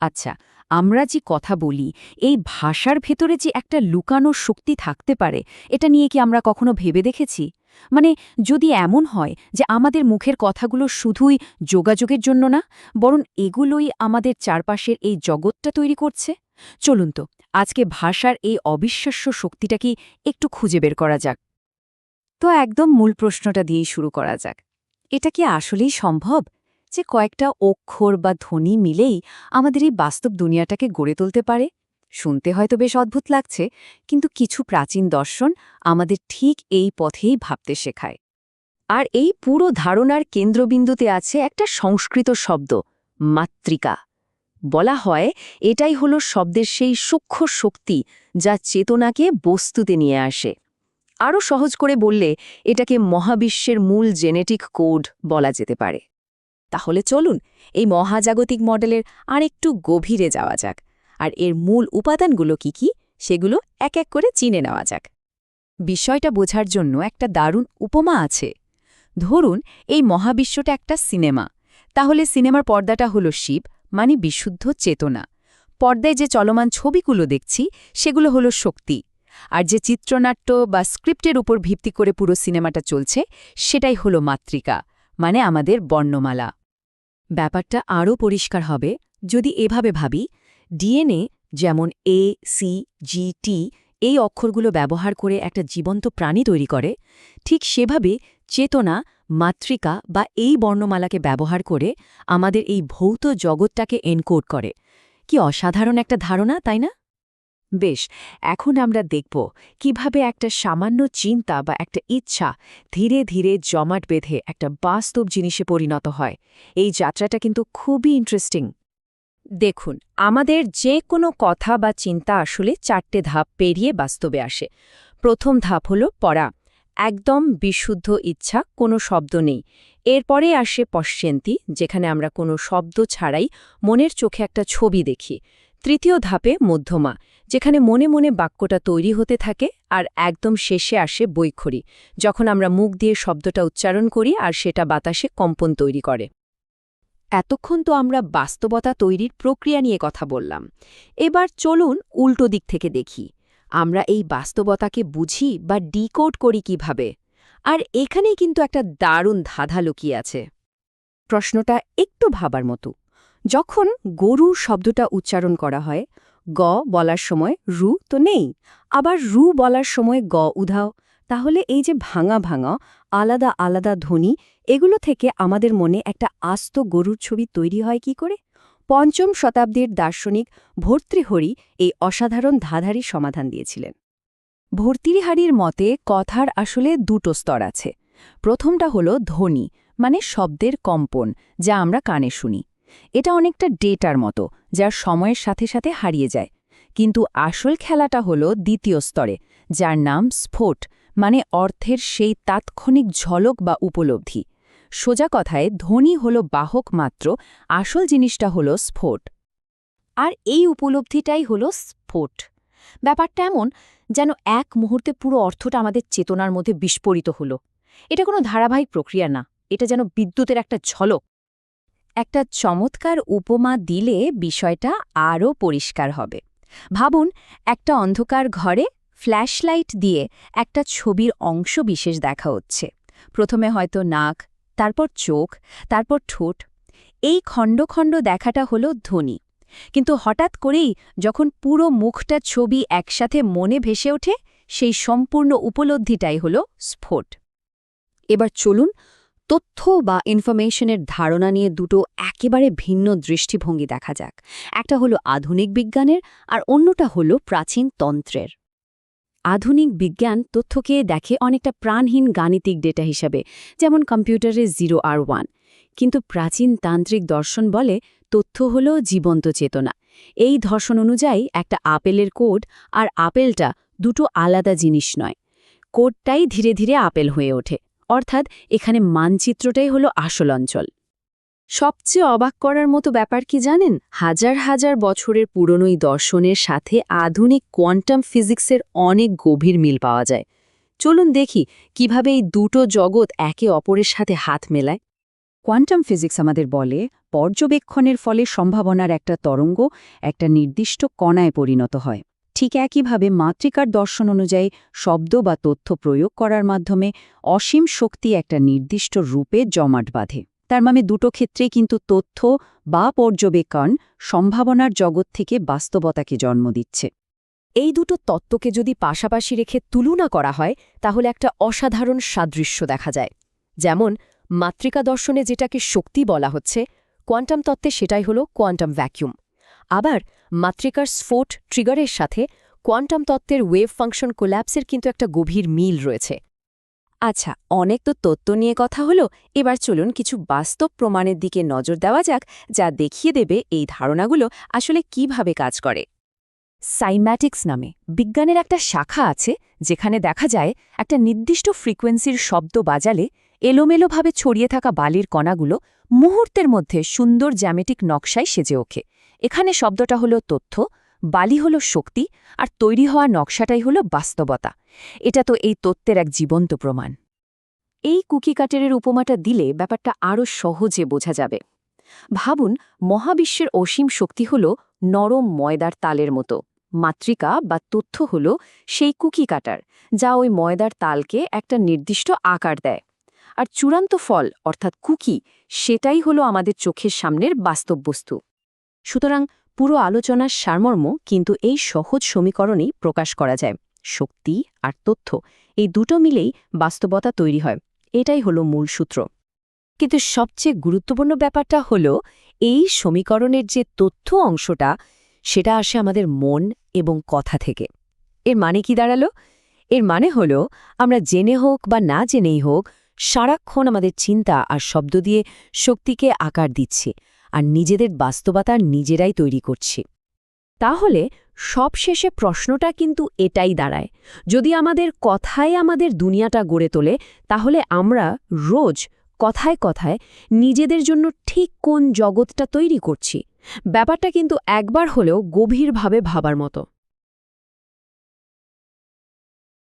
আচ্ছা, আমরা যে কথা বলি, এই ভাষার ভেতরে যে একটা লুকানো শক্তি থাকতে পারে, এটা নিয়ে কি আমরা কখনো ভেবে দেখেছি? মানে, যদি এমন হয় যে আমাদের মুখের কথাগুলো শুধুই যোগাযোগের জন্য না, বরং এগুলোই আমাদের চারপাশের এই জগৎটা তৈরি করছে? চলুন তো, আজকে ভাষার এই অবিশ্বাস্য শক্তিটা কি একটু খুঁজে বের করা যাক। তো একদম মূল প্রশ্নটা দিয়েই শুরু করা যাক। এটা কি আসলেই সম্ভব যে কয়েকটা অক্ষর বা ধ্বনি মিলেই আমাদের এই বাস্তব দুনিয়াটাকে গড়ে তুলতে পারে? শুনতে হয়তো বেশ অদ্ভুত লাগছে, কিন্তু কিছু প্রাচীন দর্শন আমাদের ঠিক এই পথেই ভাবতে শেখায়। আর এই পুরো ধারণার কেন্দ্রবিন্দুতে আছে একটা সংস্কৃত শব্দ, মাতৃকা। বলা হয় এটাই হলো শব্দের সেই সূক্ষ্ম শক্তি যা চেতনাকে বস্তুতে নিয়ে আসে। আরও সহজ করে বললে এটাকে মহাবিশ্বের মূল জেনেটিক কোড বলা যেতে পারে। তাহলে চলুন এই মহাজাগতিক মডেলের আরেকটু গভীরে যাওয়া যাক, আর এর মূল উপাদানগুলো কি সেগুলো এক এক করে চিনে নেওয়া যাক। বিষয়টা বোঝার জন্য একটা দারুণ উপমা আছে। ধরুন এই মহাবিশ্বটা একটা সিনেমা, তাহলে সিনেমার পর্দাটা হলো শিব, মানে বিশুদ্ধ চেতনা। পর্দায় যে চলমান ছবিগুলো দেখছি সেগুলো হলো শক্তি, আর যে চিত্রনাট্য বা স্ক্রিপ্টের উপর ভিত্তি করে পুরো সিনেমাটা চলছে সেটাই হলো মাতৃকা, মানে আমাদের বর্ণমালা। ব্যাপারটা আরও পরিষ্কার হবে যদি এভাবে ভাবি, ডিএনএ যেমন এ, সি, জি, টি এই অক্ষরগুলো ব্যবহার করে একটা জীবন্ত প্রাণী তৈরি করে, ঠিক সেভাবে চেতনা, মাতৃকা বা এই বর্ণমালাকে ব্যবহার করে আমাদের এই ভৌত জগৎটাকে এনকোড করে। কি অসাধারণ একটা ধারণা, তাই না? বেশ, এখন আমরা দেখব কিভাবে একটা সামান্য চিন্তা বা একটা ইচ্ছা ধীরে ধীরে জমাট বেঁধে একটা বাস্তব জিনিসে পরিণত হয়। এই যাত্রাটা কিন্তু খুবই ইন্টারেস্টিং। দেখুন, আমাদের যে কোনো কথা বা চিন্তা আসলে 4টে ধাপ পেরিয়ে বাস্তবে আসে। প্রথম ধাপ হল পড়া, একদম বিশুদ্ধ ইচ্ছা, কোনো শব্দ নেই। এরপরে আসে পশ্চেন্তি, যেখানে আমরা কোনো শব্দ ছাড়াই মনের চোখে একটা ছবি দেখি। তৃতীয় ধাপে মধ্যমা, যেখানে মনে মনে বাক্যটা তৈরি হতে থাকে। আর একদম শেষে আসে বৈখরি, যখন আমরা মুখ দিয়ে শব্দটা উচ্চারণ করি আর সেটা বাতাসে কম্পন তৈরি করে। এতক্ষণ তো আমরা বাস্তবতা তৈরির প্রক্রিয়া নিয়ে কথা বললাম। এবার চলুন উল্টো দিক থেকে দেখি, আমরা এই বাস্তবতাকে বুঝি বা ডিকোড করি কিভাবে। আর এখানেই কিন্তু একটা দারুণ ধাঁধা লুকিয়ে আছে। প্রশ্নটা একটু ভাবার মতো। যখন গরু শব্দটা উচ্চারণ করা হয়, গ বলার সময় রু তো নেই, আবার রু বলার সময় গ উধাও। তাহলে এই যে ভাঙা ভাঙা আলাদা আলাদা ধ্বনি, এগুলো থেকে আমাদের মনে একটা আস্ত গরুর ছবি তৈরি হয় কি করে? পঞ্চম শতাব্দীর দার্শনিক ভর্তৃহরি এই অসাধারণ ধাঁধারই সমাধান দিয়েছিলেন। ভর্তৃহারির মতে কথার আসলে দুটো স্তর আছে। প্রথমটা হলো ধ্বনি, মানে শব্দের কম্পন, যা আমরা কানে শুনি। এটা অনেকটা ডেটার মতো, যা সময়ের সাথে সাথে হারিয়ে যায়। কিন্তু আসল খেলাটা হলো দ্বিতীয় স্তরে, যার নাম স্ফোট, মানে অর্থের সেই তাৎক্ষণিক ঝলক বা উপলব্ধি। সোজা কথায় ধ্বনি হলো বাহক মাত্র, আসল জিনিসটা হলো স্ফোট। আর এই উপলব্ধিটাই হলো স্ফোট। ব্যাপারটা এমন যেন এক মুহূর্তে পুরো অর্থটা আমাদের চেতনার মধ্যে বিস্ফোরিত হলো। এটা কোনো ধারাবাহিক প্রক্রিয়া না, এটা যেন বিদ্যুতের একটা ঝলক। একটা চমৎকার উপমা দিলে বিষয়টা আরও পরিষ্কার হবে। ভাবুন, একটা অন্ধকার ঘরে ফ্ল্যাশলাইট দিয়ে একটা ছবির অংশ বিশেষ দেখা হচ্ছে। প্রথমে হয়তো নাক, তারপর চোখ, তারপর ঠোঁট। এই খণ্ড খণ্ড দেখাটা হলো ধ্বনি। কিন্তু হঠাৎ করেই যখন পুরো মুখটা ছবি একসাথে মনে ভেসে ওঠে, সেই সম্পূর্ণ উপলব্ধিটাই হলো স্ফোট। এবার চলুন তথ্য বা ইনফরমেশনের ধারণা নিয়ে দুটো একেবারে ভিন্ন দৃষ্টিভঙ্গি দেখা যাক। একটা হলো আধুনিক বিজ্ঞানের, আর অন্যটা হলো প্রাচীন তন্ত্রের। আধুনিক বিজ্ঞান তথ্যকে দেখে অনেকটা প্রাণহীন গাণিতিক ডেটা হিসাবে, যেমন কম্পিউটারে 0 আর 1। কিন্তু প্রাচীন তান্ত্রিক দর্শন বলে তথ্য হলো জীবন্ত চেতনা। এই দর্শন অনুযায়ী একটা আপেলের কোড আর আপেলটা দুটো আলাদা জিনিস নয়। কোডটাই ধীরে ধীরে আপেল হয়ে ওঠে, অর্থাৎ এখানে মানচিত্রটাই হলো আসল অঞ্চল। সবচেয়ে অবাক করার মতো ব্যাপার কি জানেন? হাজার হাজার বছরের পুরনো এই দর্শনের সাথে আধুনিক কোয়ান্টাম ফিজিক্সের অনেক গভীর মিল পাওয়া যায়। চলুন দেখি কিভাবে এই দুটো জগৎ একে অপরের সাথে হাত মেলায়। কোয়ান্টাম ফিজিক্স আমাদের বলে পর্যবেক্ষণের ফলে সম্ভাবনার একটা তরঙ্গ একটা নির্দিষ্ট কণায় পরিণত হয়। ঠিক একইভাবে মাতৃকার দর্শন অনুযায়ী শব্দ বা তথ্য প্রয়োগ করার মাধ্যমে অসীম শক্তি একটা নির্দিষ্ট রূপে জমাট বাঁধে। তার মানে দুটো ক্ষেত্রেই কিন্তু তথ্য বা পর্যবেক্ষণ সম্ভাবনার জগৎ থেকে বাস্তবতাকে জন্ম দিচ্ছে। এই দুটো তত্ত্বকে যদি পাশাপাশি রেখে তুলনা করা হয় তাহলে একটা অসাধারণ সাদৃশ্য দেখা যায়। যেমন মাতৃকা দর্শনে যেটাকে শক্তি বলা হচ্ছে, কোয়ান্টাম তত্ত্বে সেটাই হলো কোয়ান্টাম ভ্যাকুয়াম। আবার মাতৃকার স্ফোট ট্রিগারের সাথে কোয়ান্টাম তত্ত্বের ওয়েভ ফাংশন কোল্যাপসের কিন্তু একটা গভীর মিল রয়েছে। আচ্ছা, অনেক তো তত্ত্ব নিয়ে কথা হলো, এবার চলুন কিছু বাস্তব প্রমাণের দিকে নজর দেওয়া যাক, যা দেখিয়ে দেবে এই ধারণাগুলো আসলে কিভাবে কাজ করে। সাইম্যাটিক্স নামে বিজ্ঞানের একটা শাখা আছে, যেখানে দেখা যায় একটা নির্দিষ্ট ফ্রিকোয়েন্সির শব্দ বাজালে এলোমেলোভাবে ছড়িয়ে থাকা বালির কণাগুলো মুহূর্তের মধ্যে সুন্দর জ্যামিতিক নকশায় সেজে ওঠে। এখানে শব্দটা হলো তথ্য, বালি হলো শক্তি, আর তৈরি হওয়া নকশাটাই হলো বাস্তবতা। এটা তো এই তত্ত্বের এক জীবন্ত প্রমাণ। এই কুকি কাটারের উপমাটা দিলে ব্যাপারটা আরও সহজে বোঝা যাবে। ভাবুন, মহাবিশ্বের অসীম শক্তি হল নরম ময়দার তালের মতো। মাতৃকা বা তথ্য হল সেই কুকি কাটার, যা ওই ময়দার তালকে একটা নির্দিষ্ট আকার দেয়। আর চূড়ান্ত ফল অর্থাৎ কুকি, সেটাই হলো আমাদের চোখের সামনের বাস্তব বস্তু। সুতরাং পুরো আলোচনার সারমর্ম কিন্তু এই সহজ সমীকরণেই প্রকাশ করা যায়। শক্তি আর তথ্য, এই দুটো মিলেই বাস্তবতা তৈরি হয়। এটাই হলো মূল সূত্র। কিন্তু সবচেয়ে গুরুত্বপূর্ণ ব্যাপারটা হলো এই সমীকরণের যে তথ্য অংশটা, সেটা আসে আমাদের মন এবং কথা থেকে। এর মানে কি দাঁড়ালো? এর মানে হলো আমরা জেনে হোক বা না জেনেই হোক সারাক্ষণ আমাদের চিন্তা আর শব্দ দিয়ে শক্তিকে আকার দিচ্ছি আর নিজেদের বাস্তবতা নিজেরাই তৈরি করছি। তাহলে সবশেষে প্রশ্নটা কিন্তু এটাই দাঁড়ায়, যদি আমাদের কথাই আমাদের দুনিয়াটা গড়ে তোলে, তাহলে আমরা রোজ কথায় কথায় নিজেদের জন্য ঠিক কোন জগৎটা তৈরি করছি? ব্যাপারটা কিন্তু একবার হলেও গভীরভাবে ভাবার মতো।